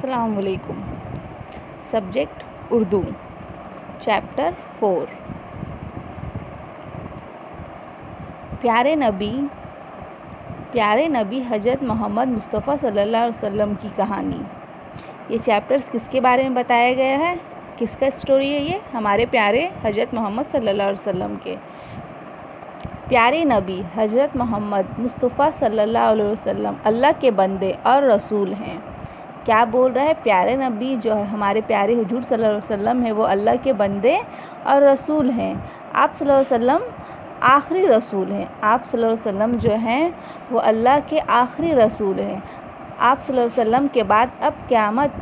अस्सलाम वालेकुम। Subject Urdu. Chapter 4। प्यारे नबी हज़रत मोहम्मद मुस्तफ़ा सल्लल्लाहु अलैहि वसल्लम की कहानी। ये चैप्टर्स किसके बारे में बताया गया है, किसका स्टोरी है? ये हमारे प्यारे हज़रत मोहम्मद सल्लल्लाहु अलैहि वसल्लम के। प्यारे नबी हज़रत मोहम्मद मुस्तफ़ा सल्लल्लाहु अलैहि वसल्लम अल्लाह के बंदे और रसूल हैं। क्या बोल रहा है? प्यारे नबी जो है हमारे प्यारे हुजूर सल्लल्लाहु अलैहि वसल्लम है, वो अल्लाह के बंदे और रसूल हैं। आप सल्लल्लाहु अलैहि वसल्लम आखिरी रसूल हैं। आप सल्लल्लाहु अलैहि वसल्लम जो हैं वो अल्लाह के आखिरी रसूल हैं। आप सल्लल्लाहु अलैहि वसल्लम के बाद अब क़यामत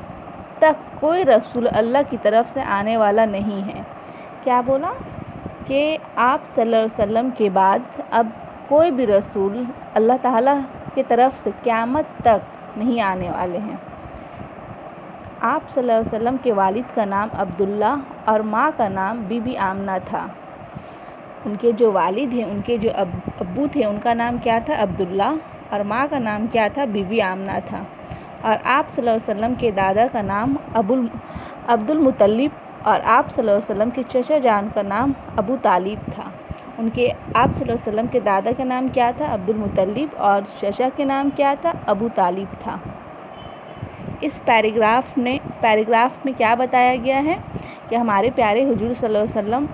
तक कोई रसूल अल्लाह की तरफ से आने वाला नहीं है। क्या बोला कि आप सल्लल्लाहु अलैहि वसल्लम के बाद अब कोई भी रसूल अल्लाह ताला की तरफ से क़यामत तक नहीं आने वाले हैं। आप सल्लल्लाहु अलैहि वसल्लम के वालिद का नाम अब्दुल्ला और माँ का नाम बीबी आमना था। उनके जो वालिद हैं, उनके जो अब्बू थे, उनका नाम क्या था? अब्दुल्ला, और माँ का नाम क्या था? बीबी आमना था। और आप सल्लल्लाहु अलैहि वसल्लम के दादा का नाम अब्दुल मुत्तलिब और आप सल्लल्लाहु अलैहि वसल्लम के चचा जान का नाम अबू तालिब था। आप सल्लल्लाहु अलैहि वसल्लम के दादा का नाम क्या था? अब्दुल मुत्तलिब, और चचा के नाम क्या था? अबू तालिब था। इस पैराग्राफ में क्या बताया गया है कि हमारे प्यारे हुजूर सल्लल्लाहु अलैहि वसल्लम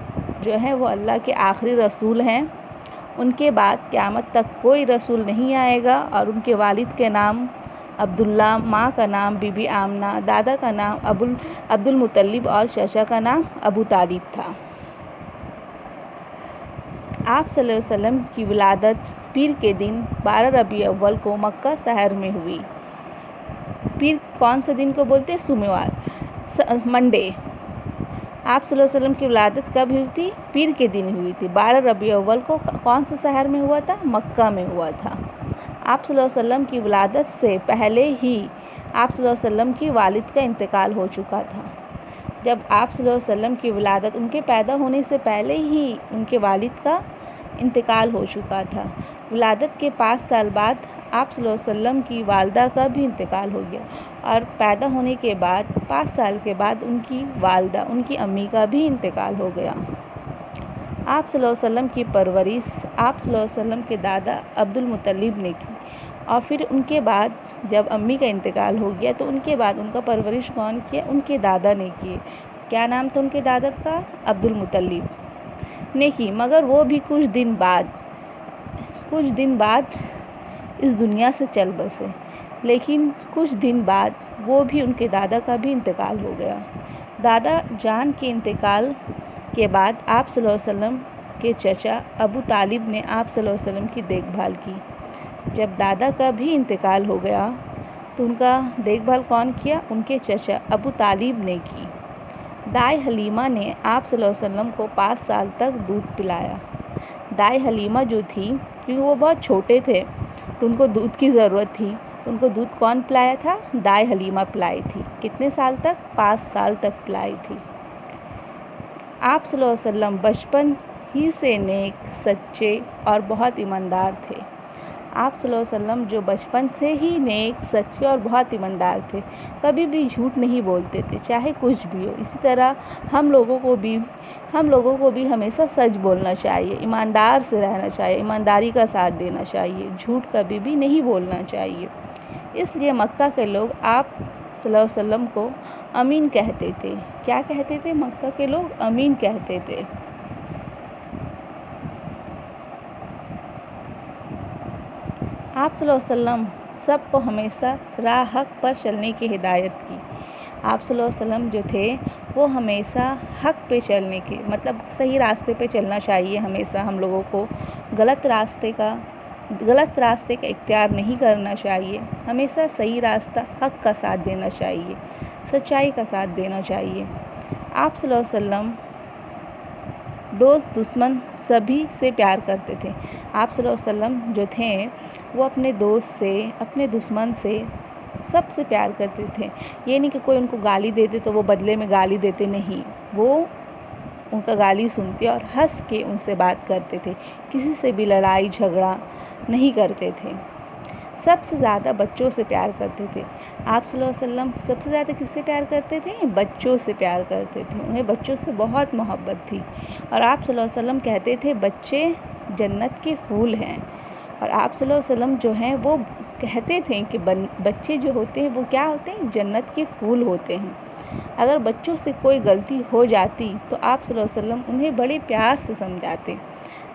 जो है वो अल्लाह के आखिरी रसूल हैं। उनके बाद क़यामत तक कोई रसूल नहीं आएगा। और उनके वालिद के नाम अब्दुल्ला, माँ का नाम बीबी आमना, दादा का नाम अब्दुल मुत्तलिब और चचा का नाम अबू तालिब था। आप सल्लल्लाहु अलैहि वसल्लम की विलादत पीर के दिन 12 रबी अव्वल को मक्का शहर में हुई। पीर कौन से दिन को बोलते हैं? सोमवार, मंडे। आप सल्लल्लाहु अलैहि वसल्लम की विलादत कब हुई थी? पीर के दिन हुई थी। 12 रबी अव्वल को कौन से शहर में हुआ था? मक्का में हुआ था। आप सल्लल्लाहु अलैहि वसल्लम की विलादत से पहले ही आप सल्लल्लाहु अलैहि वसल्लम की वालिद का इंतकाल हो चुका था। जब आप सल्लल्लाहु अलैहि वसल्लम की विलादत, उनके पैदा होने से पहले ही उनके वालिद का इंतकाल हो चुका था। विलादत के 5 साल बाद आप सल्लल्लाहु अलैहि वसल्लम की वालदा का भी इंतकाल हो गया। और पैदा होने के बाद 5 साल के बाद उनकी वालदा, उनकी अम्मी का भी इंतकाल हो गया। आप सल्लल्लाहु अलैहि वसल्लम की परवरिश आप सल्लल्लाहु अलैहि वसल्लम के दादा अब्दुल मुत्तलिब ने की। और फिर उनके बाद जब अम्मी का इंतकाल हो गया तो उनके बाद उनका परवरिश कौन किया? उनके दादा ने किए। क्या नाम था उनके दादा का? अब्दुल मुत्तलिब ने की। मगर वो भी कुछ दिन बाद इस दुनिया से चल बसे। लेकिन कुछ दिन बाद वो भी, उनके दादा का भी इंतकाल हो गया। दादा जान के इंतकाल के बाद आप सल्लल्लाहु अलैहि वसल्लम के चचा अबू तालिब ने आप सल्लल्लाहु अलैहि वसल्लम की देखभाल की। जब दादा का भी इंतकाल हो गया तो उनका देखभाल कौन किया? उनके चचा अबू तालिब ने की। दाई हलीमा ने आप सल्लल्लाहु अलैहि वसल्लम को 5 साल तक दूध पिलाया। दाई हलीमा जो थी, क्योंकि वो बहुत छोटे थे तो उनको दूध की ज़रूरत थी, तो उनको दूध कौन पिलाया था? दाई हलीमा पिलाई थी। कितने साल तक? 5 साल तक पिलाई थी। आप सल्लल्लाहु अलैहि वसल्लम बचपन ही से नेक, सच्चे और बहुत ईमानदार थे। आप सल्लल्लाहु अलैहि वसल्लम जो बचपन से ही नेक, सच्चे और बहुत ईमानदार थे, कभी भी झूठ नहीं बोलते थे, चाहे कुछ भी हो। इसी तरह हम लोगों को भी हमेशा सच बोलना चाहिए, ईमानदार से रहना चाहिए, ईमानदारी का साथ देना चाहिए, झूठ कभी भी नहीं बोलना चाहिए। इसलिए मक्का के लोग आप सल्लल्लाहु अलैहि वसल्लम को अमीन कहते थे। क्या कहते थे? मक्का के लोग अमीन कहते थे। आप सल्लल्लाहु अलैहि वसल्लम सबको हमेशा राह हक़ पर चलने की हिदायत की। आप सल्लल्लाहु अलैहि वसल्लम जो थे वो हमेशा हक़ पे चलने के, मतलब सही रास्ते पे चलना चाहिए। हमेशा हम लोगों को गलत रास्ते का इख्तियार नहीं करना चाहिए। हमेशा सही रास्ता, हक़ का साथ देना चाहिए, सच्चाई का साथ देना चाहिए। आप सल्लल्लाहु अलैहि वसल्लम दोस्त दुश्मन सभी से प्यार करते थे। आप सल्लल्लाहु अलैहि वसल्लम जो थे वो अपने दोस्त से, अपने दुश्मन से, सबसे प्यार करते थे। ये नहीं कि कोई उनको गाली देते तो वो बदले में गाली देते, नहीं, वो उनका गाली सुनते और हंस के उनसे बात करते थे। किसी से भी लड़ाई झगड़ा नहीं करते थे। سب سے زیادہ بچوں سے پیار کرتے تھے۔ آپ صلی اللہ علیہ وسلم سب سے زیادہ کس سے پیار کرتے تھے؟ بچوں سے پیار کرتے تھے، انہیں بچوں سے بہت محبت تھی۔ اور آپ صلی اللہ علیہ وسلم کہتے تھے بچے جنت کے پھول ہیں۔ اور آپ صلی اللہ علیہ وسلم جو ہیں وہ کہتے تھے کہ بچے جو ہوتے ہیں وہ کیا ہوتے ہیں؟ جنت کے پھول ہوتے ہیں۔ اگر بچوں سے کوئی غلطی ہو جاتی تو آپ صلی اللہ علیہ وسلم انہیں بڑے پیار سے سمجھاتے۔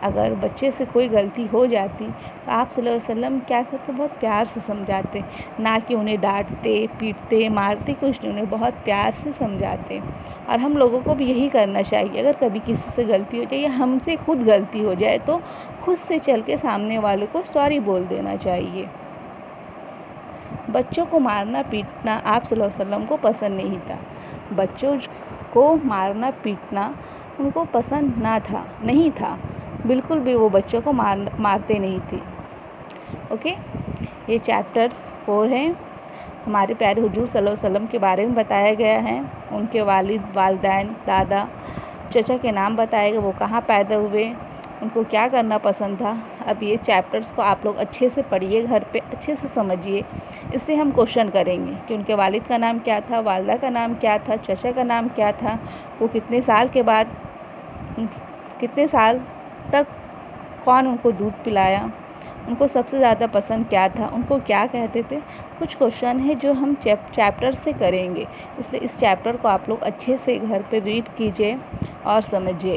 اگر بچے سے کوئی غلطی ہو جاتی تو آپ صلی اللہ علیہ وسلم کیا کرتے؟ بہت پیار سے سمجھاتے، نہ کہ انہیں ڈانٹتے پیٹتے مارتے، کچھ نہیں، انہیں بہت پیار سے سمجھاتے۔ اور ہم لوگوں کو بھی یہی کرنا چاہیے، اگر کبھی کسی سے غلطی ہو جائے یا ہم سے خود غلطی ہو جائے تو خود سے چل کے سامنے والوں کو سوری بول دینا چاہیے۔ بچوں کو مارنا پیٹنا آپ صلی اللہ علیہ وسلم کو پسند نہیں تھا۔ بچوں کو مارنا پیٹنا ان کو پسند نہیں تھا، بالکل بھی وہ بچوں کو مارتے نہیں تھے۔ اوکے، یہ چیپٹرز 4 ہیں۔ ہمارے پیارے حضور صلی اللہ علیہ وسلم کے بارے میں بتایا گیا ہے، ان کے والد، والدین، دادا، چچا کے نام بتائے گئے، وہ کہاں پیدا ہوئے، ان کو کیا کرنا پسند تھا۔ اب یہ چیپٹرز کو آپ لوگ اچھے سے پڑھیے، گھر پہ اچھے سے سمجھیے۔ اس سے ہم کوشچن کریں گے کہ ان کے والد کا نام کیا تھا، والدہ کا نام کیا تھا، چچا کا نام کیا تھا، وہ کتنے سال کے بعد، کتنے سال تک کون ان کو دودھ پلایا، ان کو سب سے زیادہ پسند کیا تھا، ان کو کیا کہتے تھے۔ کچھ کوشچن ہیں جو ہم چیپٹر سے کریں گے، اس لیے اس چیپٹر کو آپ لوگ اچھے سے گھر پہ ریڈ کیجیے اور سمجھیے۔